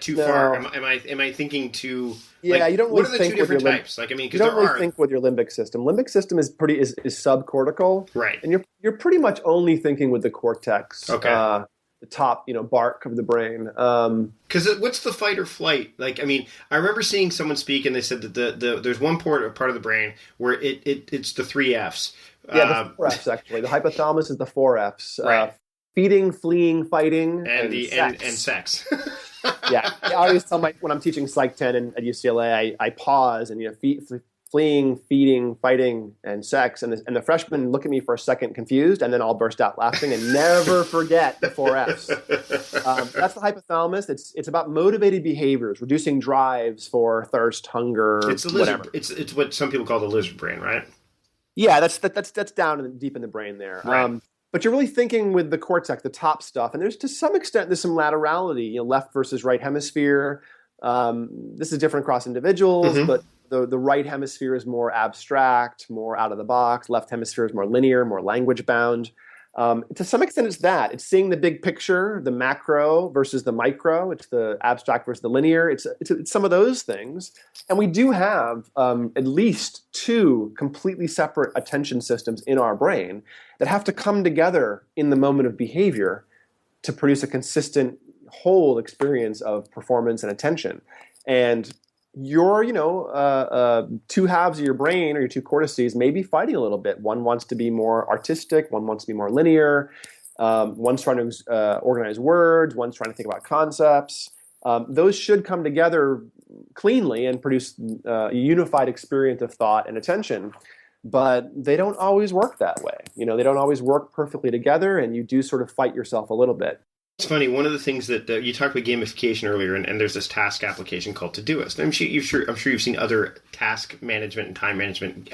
too far? Am I thinking too? Yeah, you don't really what are the two different types? You don't really think with your limbic system. Limbic system is subcortical, right? And you're pretty much only thinking with the cortex, okay. The top bark of the brain. Because what's the fight or flight? Like, I remember seeing someone speak, and they said that there's one part of the brain where it's the 3 Fs. Yeah, the 4 Fs actually. The hypothalamus is the 4 Fs. Right. Feeding, fleeing, fighting, and sex. Yeah. I always tell when I'm teaching Psych 10 at UCLA, I pause and fleeing, feeding, fighting, and sex, and the freshmen look at me for a second confused, and then I'll burst out laughing and never forget the 4 Fs. That's the hypothalamus. It's about motivated behaviors, reducing drives for thirst, hunger, it's whatever. It's what some people call the lizard brain, right? Yeah, that's down deep in the brain there. Right. But you're really thinking with the cortex, the top stuff, and there's to some extent there's some laterality, left versus right hemisphere. This is different across individuals, but the right hemisphere is more abstract, more out of the box. Left hemisphere is more linear, more language bound. To some extent, it's that. It's seeing the big picture, the macro versus the micro. It's the abstract versus the linear. It's some of those things. And we do have at least 2 completely separate attention systems in our brain that have to come together in the moment of behavior to produce a consistent whole experience of performance and attention. And your 2 halves of your brain, or your 2 cortices, may be fighting a little bit. One wants to be more artistic, one wants to be more linear, one's trying to organize words, one's trying to think about concepts. Those should come together cleanly and produce a unified experience of thought and attention, but they don't always work that way. They don't always work perfectly together, and you do sort of fight yourself a little bit. It's funny. One of the things that you talked about gamification earlier, and there's this task application called Todoist. I'm sure you've seen other task management and time management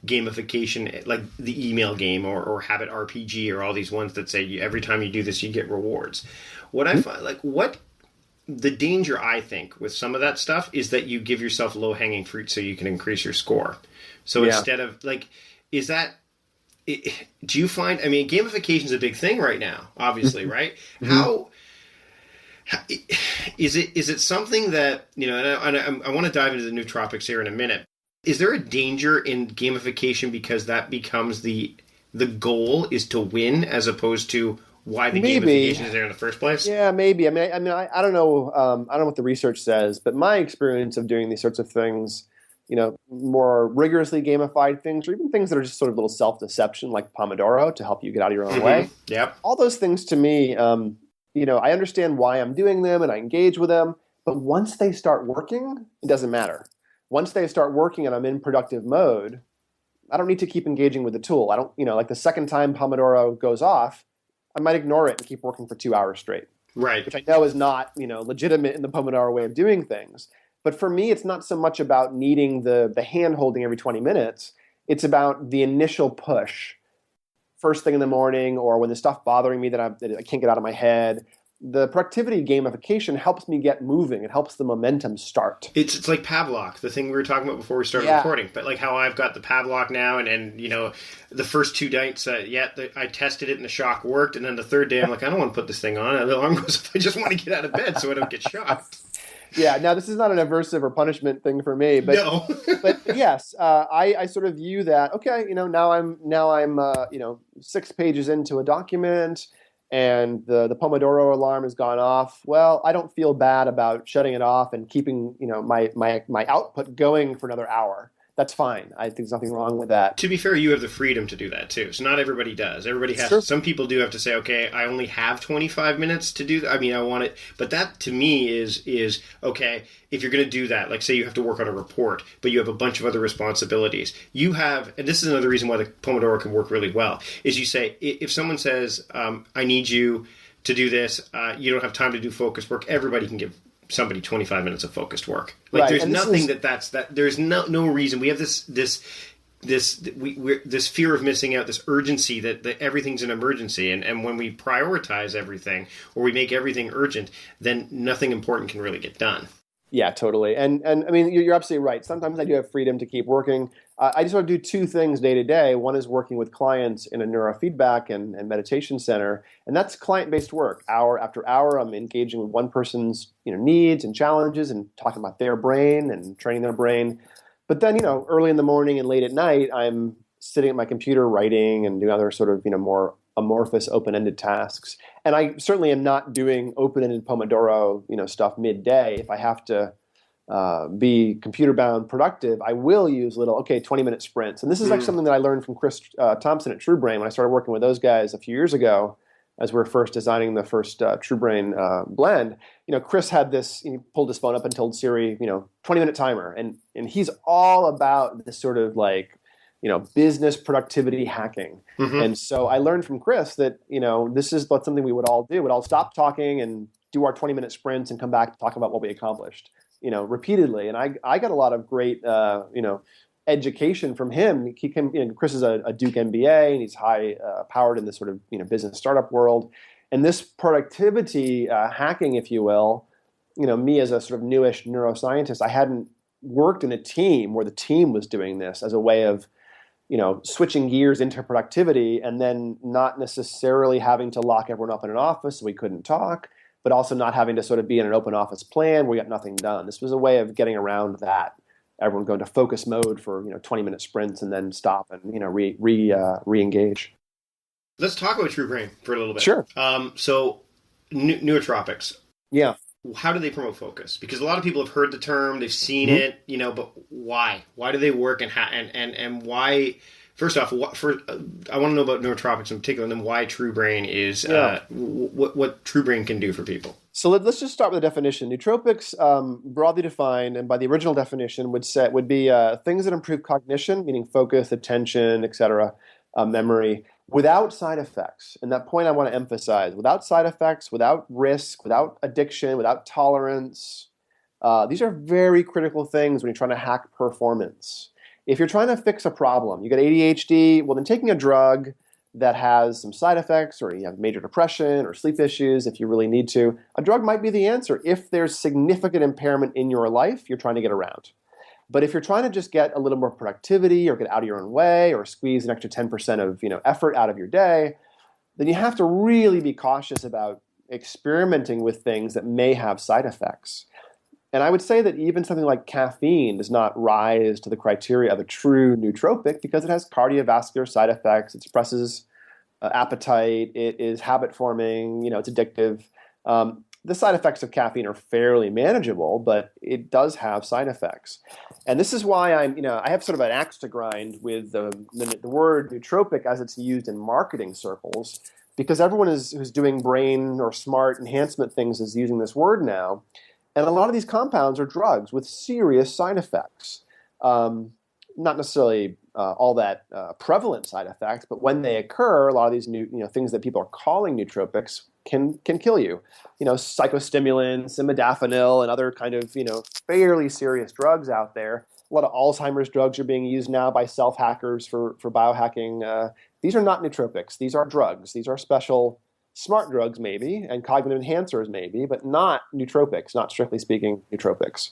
gamification, like the email game or Habit RPG, or all these ones that say every time you do this, you get rewards. What I find, the danger, I think, with some of that stuff is that you give yourself low-hanging fruit so you can increase your score. So instead of is that? Do you find, gamification is a big thing right now, obviously, right? How is it something that, and I want to dive into the nootropics here in a minute. Is there a danger in gamification because that becomes the goal is to win, as opposed to why the gamification is there in the first place? Yeah, maybe. I don't know. I don't know what the research says, but my experience of doing these sorts of things, more rigorously gamified things, or even things that are just sort of little self-deception, like Pomodoro, to help you get out of your own way. Yep. All those things, to me, I understand why I'm doing them and I engage with them, but once they start working, it doesn't matter. Once they start working and I'm in productive mode, I don't need to keep engaging with the tool. I don't, like the second time Pomodoro goes off, I might ignore it and keep working for 2 hours straight. Right. Which I know is not, legitimate in the Pomodoro way of doing things. But for me, it's not so much about needing the hand-holding every 20 minutes. It's about the initial push. First thing in the morning, or when there's stuff bothering me that I can't get out of my head, the productivity gamification helps me get moving. It helps the momentum start. It's like Pavlok, the thing we were talking about before we started recording. But like how I've got the Pavlok now, and the first 2 nights, I tested it and the shock worked, and then the third day I'm like, I don't want to put this thing on. And the alarm goes off. I just want to get out of bed so I don't get shocked. Yeah. Now this is not an aversive or punishment thing for me, but no. but yes, I sort of view that. Okay, now I'm 6 pages into a document, and the Pomodoro alarm has gone off. Well, I don't feel bad about shutting it off and keeping my output going for another hour. That's fine. I think there's nothing wrong with that. To be fair, you have the freedom to do that too. So not everybody does. Everybody has. Sure. Some people do have to say, okay, I only have 25 minutes to do that. I mean, I want it, but that to me is okay. If you're going to do that, like say you have to work on a report, but you have a bunch of other responsibilities. You have, and this is another reason why the Pomodoro can work really well, is you say, if someone says, I need you to do this, you don't have time to do focus work, everybody can give somebody 25 minutes of focused work. Like there's nothing there's no reason. We have this fear of missing out, this urgency that everything's an emergency. And when we prioritize everything or we make everything urgent, then nothing important can really get done. Yeah, totally. And I mean, you're absolutely right. Sometimes I do have freedom to keep working. I just want to do 2 things day to day. One is working with clients in a neurofeedback and meditation center, and that's client-based work. Hour after hour, I'm engaging with one person's needs and challenges and talking about their brain and training their brain. But then, early in the morning and late at night, I'm sitting at my computer writing and doing other sort of more amorphous, open-ended tasks. And I certainly am not doing open-ended Pomodoro, stuff midday. If I have to be computer-bound productive, I will use 20-minute sprints. And this is actually something that I learned from Chris Townsend at truBrain when I started working with those guys a few years ago, as we were first designing the first truBrain blend. Chris had this, he pulled his phone up and told Siri, 20-minute timer. And he's all about this sort of business productivity hacking. Mm-hmm. And so I learned from Chris that, this is something we would all do. We'd all stop talking and do our 20-minute sprints and come back to talk about what we accomplished, repeatedly. And I got a lot of great, education from him. Chris is a Duke MBA, and he's high powered in this sort of, business startup world. And this productivity hacking, if you will, me as a sort of newish neuroscientist, I hadn't worked in a team where the team was doing this as a way of, switching gears into productivity, and then not necessarily having to lock everyone up in an office so we couldn't talk, but also not having to sort of be in an open office plan where we got nothing done. This was a way of getting around that. Everyone going to focus mode for 20-minute sprints and then stop and re-engage. Let's talk about truBrain for a little bit. Sure. So nootropics. Yeah. How do they promote focus? Because a lot of people have heard the term, they've seen it, but why? Why do they work, and why? First off, I want to know about nootropics in particular, and then why truBrain is what truBrain can do for people. So let's just start with the definition. Nootropics, broadly defined, and by the original definition, would be things that improve cognition, meaning focus, attention, etc., memory, without side effects. And that point I want to emphasize: without side effects, without risk, without addiction, without tolerance. These are very critical things when you're trying to hack performance. If you're trying to fix a problem, you got ADHD, well then taking a drug that has some side effects, or you have major depression or sleep issues, if you really need to, a drug might be the answer if there's significant impairment in your life you're trying to get around. But if you're trying to just get a little more productivity or get out of your own way or squeeze an extra 10% of effort out of your day, then you have to really be cautious about experimenting with things that may have side effects. And I would say that even something like caffeine does not rise to the criteria of a true nootropic because it has cardiovascular side effects. It suppresses appetite. It is habit forming. It's addictive. The side effects of caffeine are fairly manageable, but it does have side effects. And this is why I have sort of an axe to grind with the word nootropic as it's used in marketing circles, because everyone who's doing brain or smart enhancement things is using this word now. And a lot of these compounds are drugs with serious side effects. Not necessarily all that prevalent side effects, but when they occur, a lot of these new things that people are calling nootropics can kill you. Psychostimulants and modafinil and other kind of fairly serious drugs out there. A lot of Alzheimer's drugs are being used now by self-hackers for biohacking. These are not nootropics. These are drugs. These are special smart drugs maybe, and cognitive enhancers maybe, but not nootropics, not strictly speaking nootropics.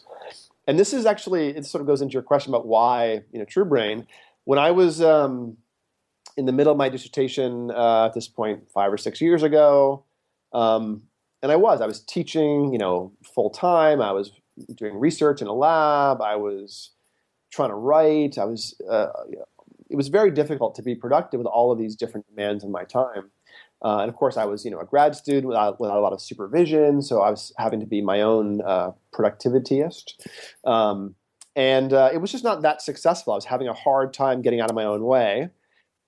And this is actually, it sort of goes into your question about why, truBrain. When I was in the middle of my dissertation at this point 5 or 6 years ago, and I was teaching, full time. I was doing research in a lab. I was trying to write. It was very difficult to be productive with all of these different demands in my time. And of course, I was, a grad student without a lot of supervision, so I was having to be my own productivityist. And it was just not that successful. I was having a hard time getting out of my own way.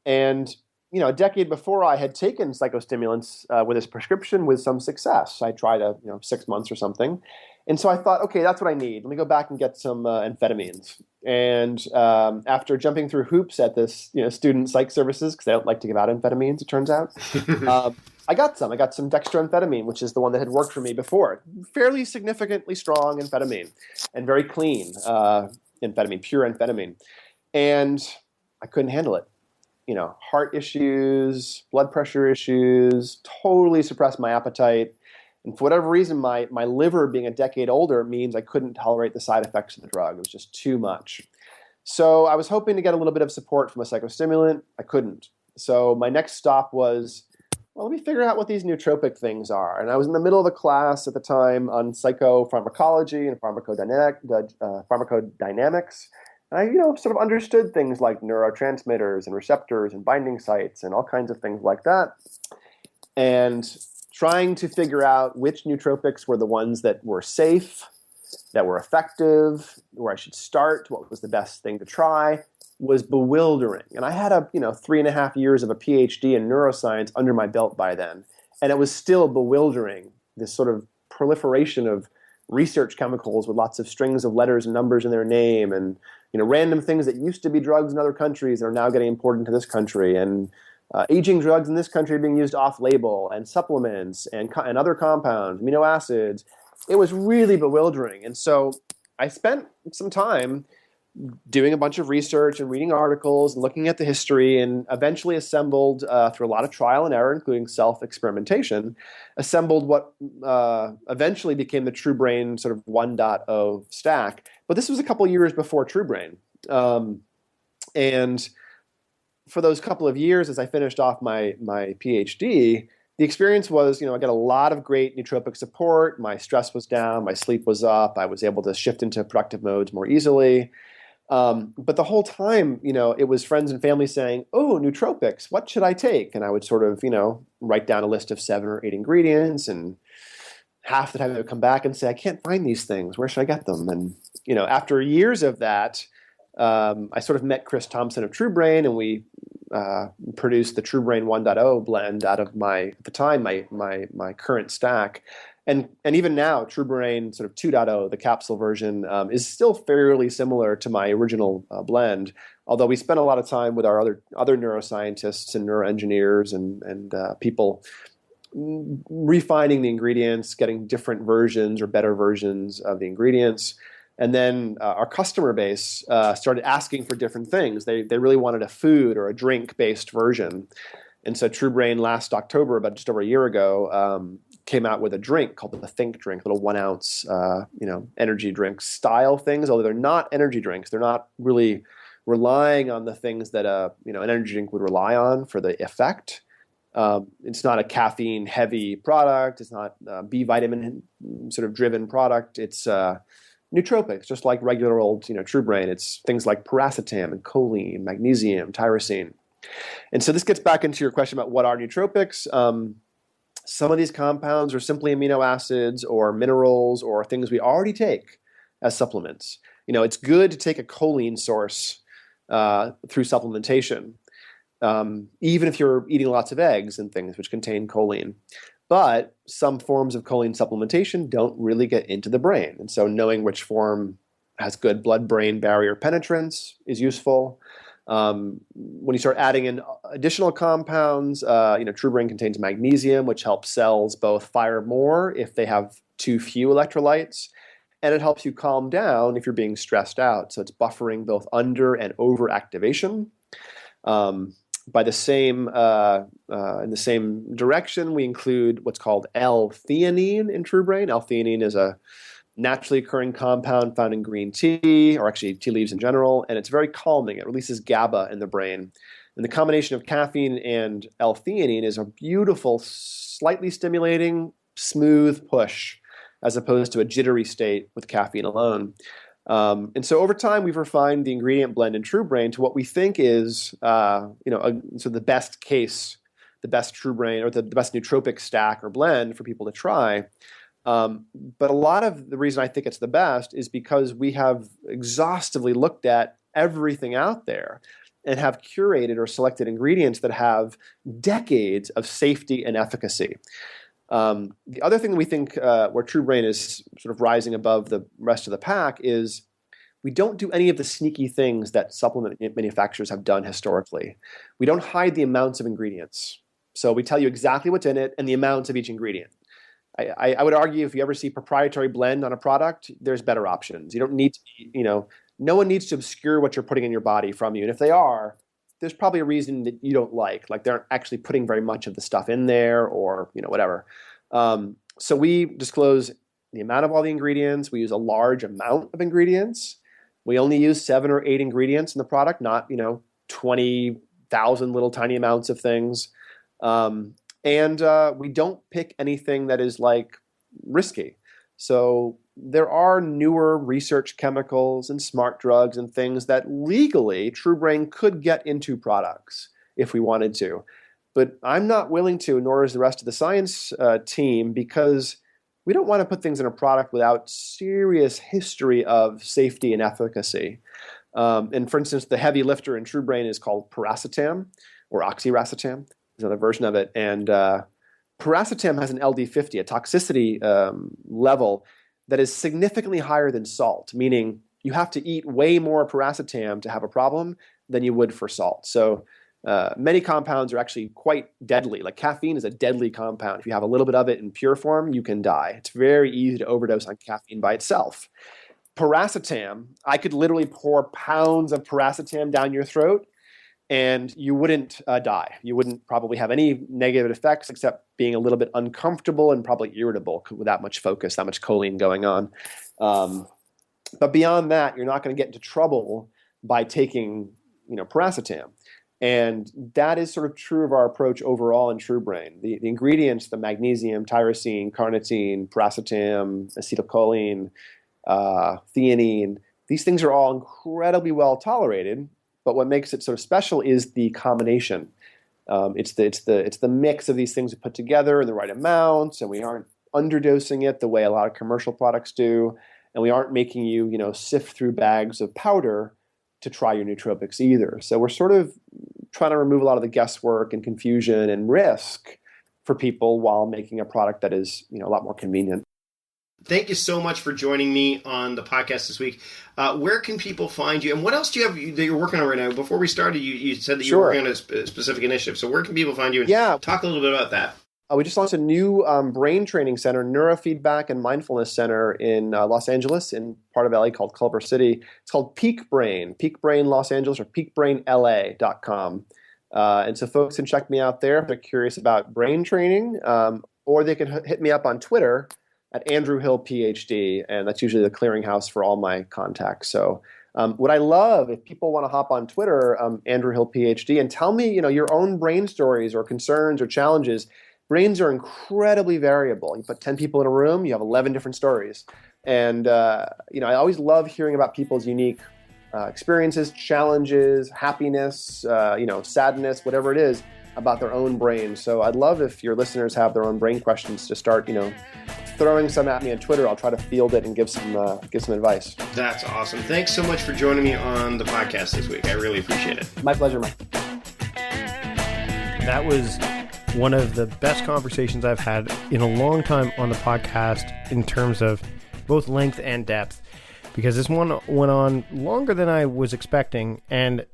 And, a decade before, I had taken psychostimulants with this prescription with some success. I tried 6 months or something. And so I thought, okay, that's what I need. Let me go back and get some amphetamines. And after jumping through hoops at this, student psych services, because they don't like to give out amphetamines, it turns out, I got some. I got some dextroamphetamine, which is the one that had worked for me before. Fairly significantly strong amphetamine and very clean amphetamine, pure amphetamine. And I couldn't handle it. Heart issues, blood pressure issues, totally suppressed my appetite. And for whatever reason, my liver being a decade older means I couldn't tolerate the side effects of the drug. It was just too much. So I was hoping to get a little bit of support from a psychostimulant. I couldn't. So my next stop was, well, let me figure out what these nootropic things are. And I was in the middle of a class at the time on psychopharmacology and pharmacodynamics. And I, sort of understood things like neurotransmitters and receptors and binding sites and all kinds of things like that. And trying to figure out which nootropics were the ones that were safe, that were effective, where I should start, what was the best thing to try, was bewildering. And I had 3.5 years of a PhD in neuroscience under my belt by then. And it was still bewildering, this sort of proliferation of research chemicals with lots of strings of letters and numbers in their name, and random things that used to be drugs in other countries and are now getting imported into this country, and aging drugs in this country being used off-label, and supplements and other compounds, amino acids. It was really bewildering. And so I spent some time doing a bunch of research and reading articles and looking at the history, and eventually assembled, through a lot of trial and error, including self-experimentation, assembled what eventually became the truBrain sort of 1.0 stack. But this was a couple years before truBrain. And for those couple of years, as I finished off my PhD, the experience was, I got a lot of great nootropic support. My stress was down, my sleep was up. I was able to shift into productive modes more easily. But the whole time, it was friends and family saying, "Oh, nootropics, what should I take?" And I would sort of, write down a list of 7 or 8 ingredients, and half the time I would come back and say, "I can't find these things. Where should I get them?" And, after years of that, I sort of met Chris Townsend of truBrain, and we produced the truBrain 1.0 blend out of my current stack. And even now, truBrain sort of 2.0, the capsule version, is still fairly similar to my original blend, although we spent a lot of time with our other neuroscientists and neuroengineers and people refining the ingredients, getting different versions or better versions of the ingredients. And then our customer base started asking for different things. They really wanted a food or a drink-based version. And so truBrain last October, about just over a year ago, came out with a drink called the Think drink, little 1 ounce, energy drink style things. Although they're not energy drinks, they're not really relying on the things that an energy drink would rely on for the effect. It's not a caffeine heavy product. It's not a B vitamin sort of driven product. It's nootropics, just like regular old truBrain. It's things like piracetam and choline, magnesium, tyrosine. And so this gets back into your question about what are nootropics. Some of these compounds are simply amino acids or minerals or things we already take as supplements. It's good to take a choline source through supplementation, even if you're eating lots of eggs and things which contain choline. But some forms of choline supplementation don't really get into the brain. And so knowing which form has good blood-brain barrier penetrance is useful. When you start adding in additional compounds, truBrain contains magnesium, which helps cells both fire more if they have too few electrolytes, and it helps you calm down if you're being stressed out. So it's buffering both under and over activation. By the same in the same direction, we include what's called L-theanine in truBrain. L-theanine is a naturally occurring compound found in green tea, or actually tea leaves in general, and it's very calming. It releases GABA in the brain. And the combination of caffeine and L-theanine is a beautiful, slightly stimulating, smooth push, as opposed to a jittery state with caffeine alone. And so over time, we've refined the ingredient blend in truBrain to what we think is, so the best case, the best truBrain, or the best nootropic stack or blend for people to try. But a lot of the reason I think it's the best is because we have exhaustively looked at everything out there and have curated or selected ingredients that have decades of safety and efficacy. The other thing that we think where truBrain is sort of rising above the rest of the pack is we don't do any of the sneaky things that supplement manufacturers have done historically. We don't hide the amounts of ingredients. So we tell you exactly what's in it and the amounts of each ingredient. I would argue if you ever see proprietary blend on a product, there's better options. You don't need to, no one needs to obscure what you're putting in your body from you. And if they are, there's probably a reason that you don't like they aren't actually putting very much of the stuff in there or, whatever. So we disclose the amount of all the ingredients. We use a large amount of ingredients. We only use 7 or 8 ingredients in the product, not, 20,000 little tiny amounts of things. And we don't pick anything that is risky. So there are newer research chemicals and smart drugs and things that legally truBrain could get into products if we wanted to. But I'm not willing to, nor is the rest of the science team, because we don't want to put things in a product without serious history of safety and efficacy. And for instance, the heavy lifter in truBrain is called piracetam or oxiracetam. There's another version of it. And piracetam has an LD50, a toxicity level that is significantly higher than salt, meaning you have to eat way more piracetam to have a problem than you would for salt. So many compounds are actually quite deadly. Like caffeine is a deadly compound. If you have a little bit of it in pure form, you can die. It's very easy to overdose on caffeine by itself. Piracetam, I could literally pour pounds of piracetam down your throat and you wouldn't die. You wouldn't probably have any negative effects except being a little bit uncomfortable and probably irritable with that much focus, that much choline going on. But beyond that, you're not going to get into trouble by taking, piracetam. And that is sort of true of our approach overall in truBrain. The ingredients, the magnesium, tyrosine, carnitine, piracetam, acetylcholine, theanine, these things are all incredibly well tolerated. But what makes it sort of special is the combination. It's the mix of these things we put together in the right amounts, and we aren't underdosing it the way a lot of commercial products do, and we aren't making you, sift through bags of powder to try your nootropics either. So we're sort of trying to remove a lot of the guesswork and confusion and risk for people while making a product that is, a lot more convenient. Thank you so much for joining me on the podcast this week. Where can people find you? And what else do you have that you're working on right now? Before we started, you said that you were working on a specific initiative. So where can people find you? And talk a little bit about that. We just launched a new brain training center, neurofeedback and mindfulness center in Los Angeles, in part of LA called Culver City. It's called Peak Brain Los Angeles, or peakbrainla.com. And so folks can check me out there if they're curious about brain training, or they can hit me up on Twitter at Andrew Hill PhD, and that's usually the clearinghouse for all my contacts. So what I love, if people want to hop on Twitter, Andrew Hill PhD, and tell me, your own brain stories or concerns or challenges. Brains are incredibly variable. You put 10 people in a room, you have 11 different stories. And I always love hearing about people's unique experiences, challenges, happiness, sadness, whatever it is, about their own brain. So I'd love if your listeners have their own brain questions to start, throwing some at me on Twitter. I'll try to field it and give some advice. That's awesome. Thanks so much for joining me on the podcast this week. I really appreciate it. My pleasure, Mike. That was one of the best conversations I've had in a long time on the podcast in terms of both length and depth, because this one went on longer than I was expecting, and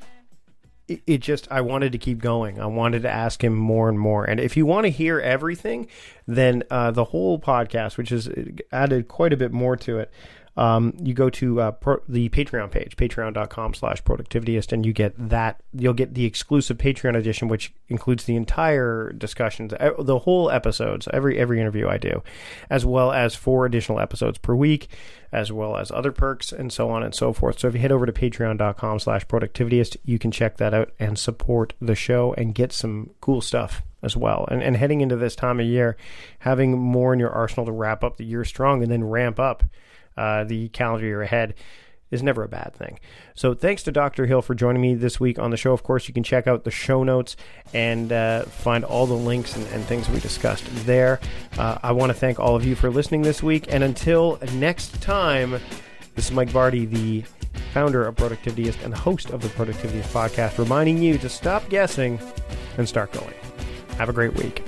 I wanted to keep going. I wanted to ask him more and more. And if you want to hear everything, then the whole podcast, which has added quite a bit more to it, you go to the Patreon page, patreon.com/productivityist, and you get that. You'll get the exclusive Patreon edition, which includes the entire discussions, the whole episodes, every interview I do, as well as 4 additional episodes per week, as well as other perks and so on and so forth. So if you head over to patreon.com/productivityist, you can check that out and support the show and get some cool stuff as well. And heading into this time of year, having more in your arsenal to wrap up the year strong and then ramp up the calendar year ahead is never a bad thing. So thanks to Dr. Hill for joining me this week on the show. Of course, you can check out the show notes and find all the links and things we discussed there. I want to thank all of you for listening this week. And until next time, this is Mike Vardy, the founder of Productivityist and host of the Productivityist podcast, reminding you to stop guessing and start going. Have a great week.